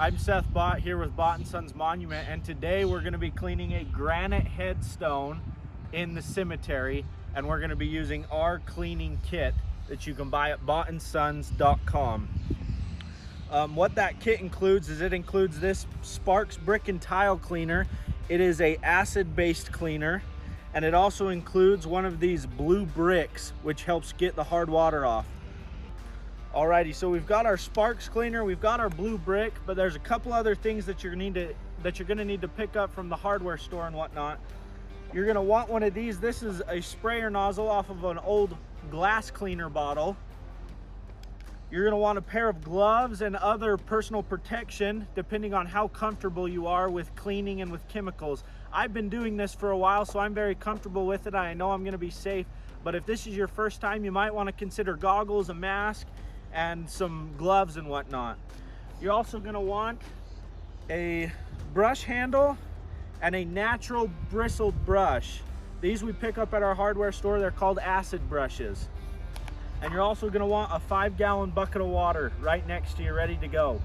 I'm Seth Bott here with Bott & Sons Monument, and today we're going to be cleaning a granite headstone in the cemetery, and we're going to be using our cleaning kit that you can buy at bottandsons.com. What that kit includes is it includes this Sparks brick and tile cleaner. It is a acid-based cleaner, and it also includes one of these blue bricks, which helps get the hard water off. Alrighty, so we've got our Sparks cleaner, we've got our blue brick, but there's a couple other things that you're gonna need to pick up from the hardware store and whatnot. You're gonna want one of these. This is a sprayer nozzle off of an old glass cleaner bottle. You're gonna want a pair of gloves and other personal protection, depending on how comfortable you are with cleaning and with chemicals. I've been doing this for a while, so I'm very comfortable with it. I know I'm gonna be safe, but if this is your first time, you might wanna consider goggles, a mask, and some gloves and whatnot. You're also going to want a brush handle and a natural bristled brush. These we pick up at our hardware store. They're called acid brushes. And you're also going to want a 5-gallon bucket of water right next to you, ready to go.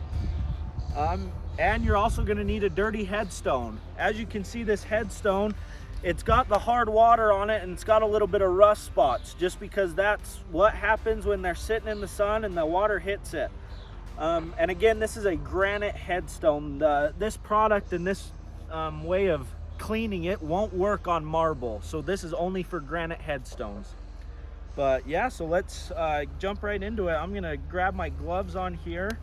And you're also going to need a dirty headstone. As you can see, this headstone, it's got the hard water on it, and it's got a little bit of rust spots, just because that's what happens when they're sitting in the sun and the water hits it. And again, this is a granite headstone. This product and this way of cleaning it won't work on marble, so this is only for granite headstones. But yeah, so let's jump right into it. I'm gonna grab my gloves on here.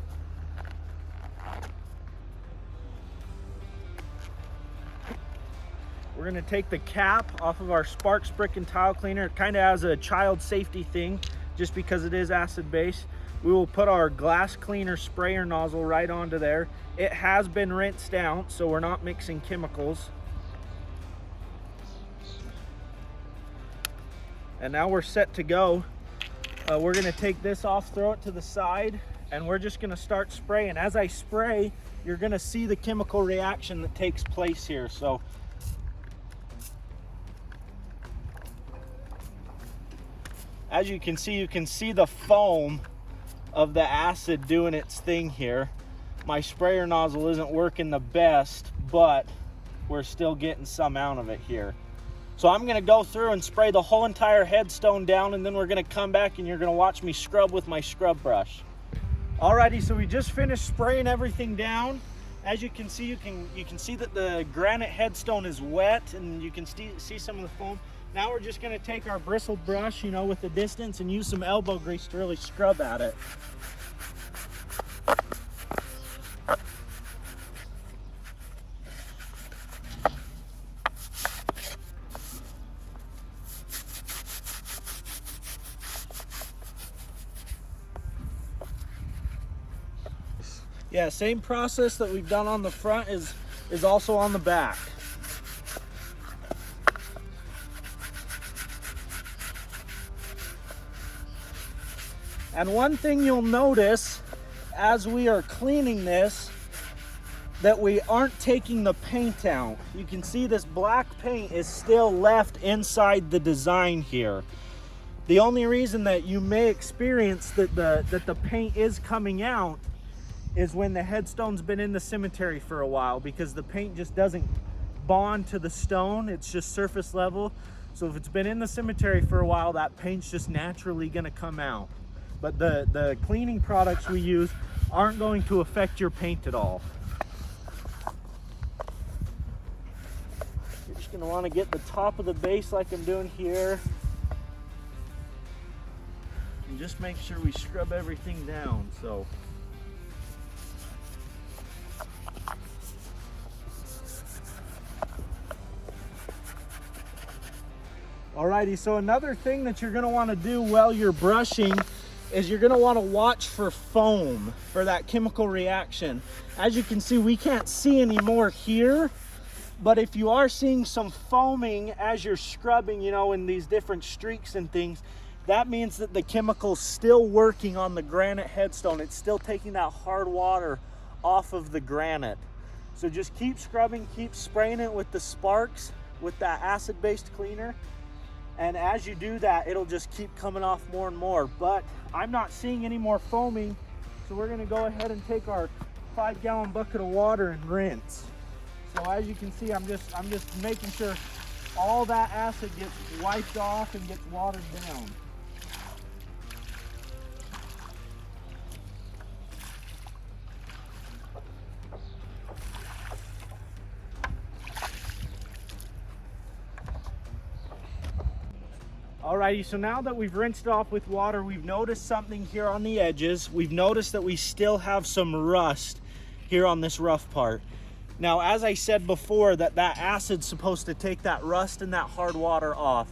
We're gonna take the cap off of our Sparks brick and tile cleaner. It kind of has a child safety thing, just because it is acid based. We will put our glass cleaner sprayer nozzle right onto there. It has been rinsed out, so we're not mixing chemicals. And now we're set to go. We're gonna take this off, throw it to the side, and we're just gonna start spraying. As I spray, you're gonna see the chemical reaction that takes place here. So as you can see the foam of the acid doing its thing here. My sprayer nozzle isn't working the best, but we're still getting some out of it here. So I'm gonna go through and spray the whole entire headstone down, and then we're gonna come back and you're gonna watch me scrub with my scrub brush. Alrighty, so we just finished spraying everything down. As you can see, you can see that the granite headstone is wet, and you can see some of the foam. Now we're just going to take our bristled brush, you know, with the distance, and use some elbow grease to really scrub at it. Yeah, same process that we've done on the front is also on the back. And one thing you'll notice as we are cleaning this, that we aren't taking the paint out. You can see this black paint is still left inside the design here. The only reason that you may experience that the paint is coming out is when the headstone's been in the cemetery for a while, because the paint just doesn't bond to the stone. It's just surface level. So if it's been in the cemetery for a while, that paint's just naturally gonna come out. But the cleaning products we use aren't going to affect your paint at all. You're just going to want to get the top of the base like I'm doing here. And just make sure we scrub everything down. So alrighty, so another thing that you're going to want to do while you're brushing is you're going to want to watch for foam, for that chemical reaction. As you can see, we can't see any more here, but if you are seeing some foaming as you're scrubbing, you know, in these different streaks and things, that means that the chemical's still working on the granite headstone. It's still taking that hard water off of the granite. So just keep scrubbing, keep spraying it with the Sparks, with that acid-based cleaner. And as you do that, it'll just keep coming off more and more. But I'm not seeing any more foaming, so we're gonna go ahead and take our 5-gallon bucket of water and rinse. So as you can see, I'm just making sure all that acid gets wiped off and gets watered down. Alrighty, so now that we've rinsed it off with water, we've noticed something here on the edges. We've noticed that we still have some rust here on this rough part. Now, as I said before, that acid's supposed to take that rust and that hard water off.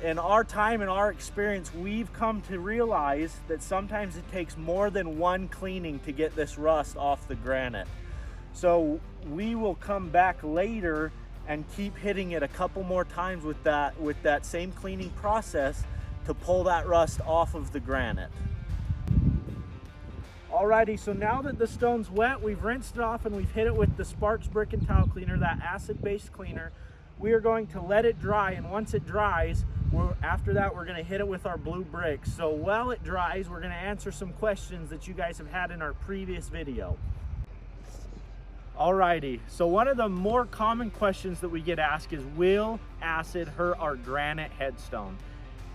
In our time, in our experience, we've come to realize that sometimes it takes more than one cleaning to get this rust off the granite. So we will come back later and keep hitting it a couple more times with that same cleaning process to pull that rust off of the granite. Alrighty, so now that the stone's wet, we've rinsed it off and we've hit it with the Sparks Brick and Tile Cleaner, that acid-based cleaner. We are going to let it dry, and once it dries, after that we're going to hit it with our blue bricks. So while it dries, we're going to answer some questions that you guys have had in our previous video. Alrighty, so one of the more common questions that we get asked is, will acid hurt our granite headstone?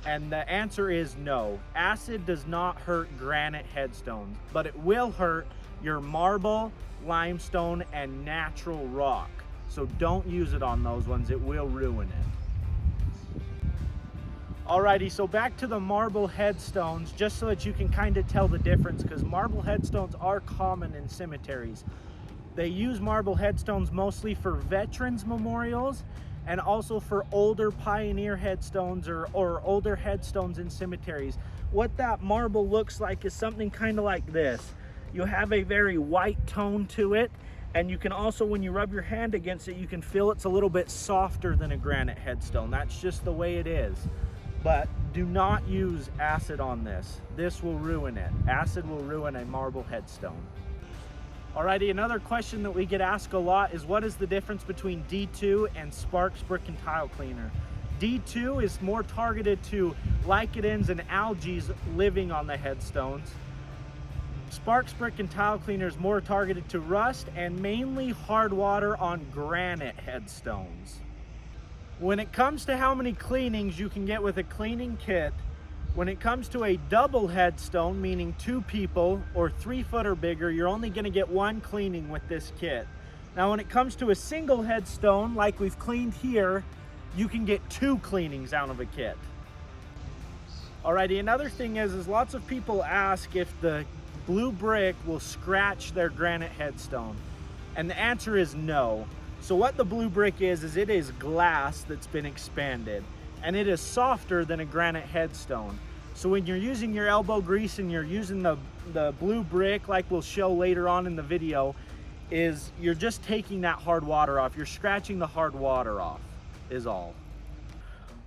And the answer is no. Acid does not hurt granite headstones, but it will hurt your marble, limestone, and natural rock. So don't use it on those ones, it will ruin it. Alrighty, so back to the marble headstones, just so that you can kind of tell the difference, because marble headstones are common in cemeteries. They use marble headstones mostly for veterans memorials and also for older pioneer headstones or older headstones in cemeteries. What that marble looks like is something kind of like this. You have a very white tone to it, and you can also, when you rub your hand against it, you can feel it's a little bit softer than a granite headstone. That's just the way it is. But do not use acid on this. This will ruin it. Acid will ruin a marble headstone. Alrighty, another question that we get asked a lot is, what is the difference between D2 and Sparks Brick and Tile Cleaner? D2 is more targeted to lichens and algae living on the headstones. Sparks Brick and Tile Cleaner is more targeted to rust and mainly hard water on granite headstones. When it comes to how many cleanings you can get with a cleaning kit, when it comes to a double headstone, meaning 2 people or 3 foot or bigger, you're only going to get 1 cleaning with this kit. Now when it comes to a single headstone, like we've cleaned here, you can get 2 cleanings out of a kit. Alrighty, another thing is lots of people ask if the blue brick will scratch their granite headstone. And the answer is no. So what the blue brick is it is glass that's been expanded, and it is softer than a granite headstone. So when you're using your elbow grease and you're using the blue brick, like we'll show later on in the video, is you're just taking that hard water off. You're scratching the hard water off, is all.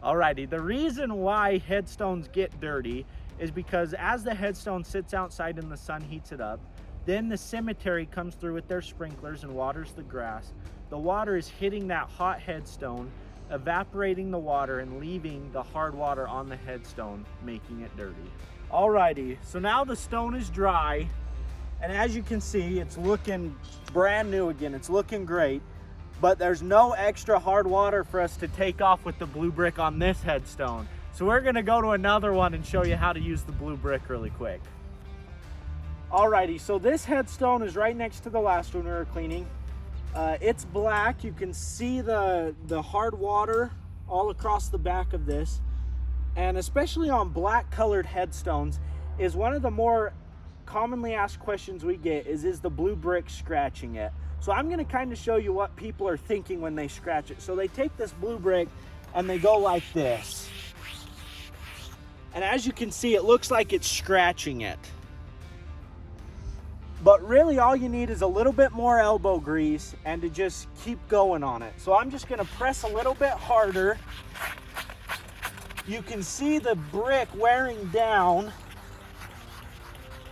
Alrighty, the reason why headstones get dirty is because as the headstone sits outside and the sun heats it up, then the cemetery comes through with their sprinklers and waters the grass. The water is hitting that hot headstone, evaporating the water and leaving the hard water on the headstone, making it dirty. Alrighty, so now the stone is dry, and as you can see, it's looking brand new again. It's looking great, but there's no extra hard water for us to take off with the blue brick on this headstone. So we're gonna go to another one and show you how to use the blue brick really quick. Alrighty, so this headstone is right next to the last one we were cleaning. It's black. You can see the hard water all across the back of this, and especially on black colored headstones is one of the more commonly asked questions we get is the blue brick scratching it? So I'm going to kind of show you what people are thinking when they scratch it. So they take this blue brick and they go like this, and as you can see, it looks like it's scratching it. But really all you need is a little bit more elbow grease and to just keep going on it. So I'm just gonna press a little bit harder. You can see the brick wearing down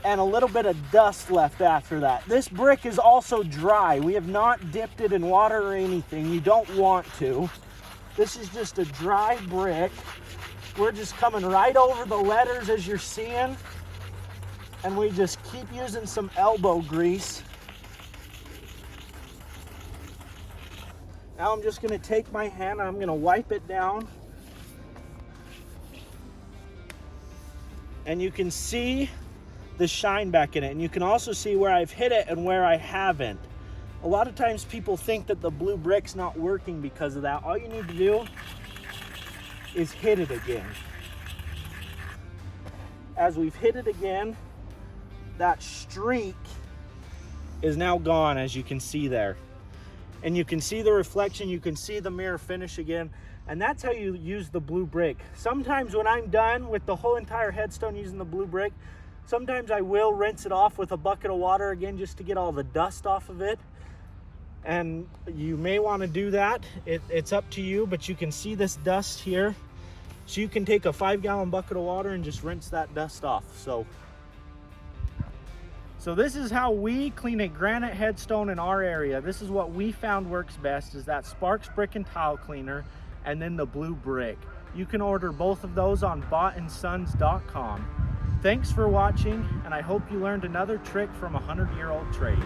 and a little bit of dust left after that. This brick is also dry. We have not dipped it in water or anything. You don't want to. This is just a dry brick. We're just coming right over the letters as you're seeing. And we just keep using some elbow grease Now I'm just gonna take my hand and I'm gonna wipe it down. And you can see the shine back in it. And you can also see where I've hit it and where I haven't. A lot of times people think that the blue brick's not working because of that. All you need to do is hit it again. As we've hit it again, that streak is now gone, as you can see there. And you can see the reflection, you can see the mirror finish again, and that's how you use the blue brick. Sometimes when I'm done with the whole entire headstone using the blue brick, sometimes I will rinse it off with a bucket of water again just to get all the dust off of it. And you may want to do that. It's up to you, but you can see this dust here. So you can take a 5-gallon bucket of water and just rinse that dust off. So this is how we clean a granite headstone in our area. This is what we found works best, is that Sparks brick and tile cleaner and then the blue brick. You can order both of those on bottandsons.com. Thanks for watching, and I hope you learned another trick from a 100-year-old trade.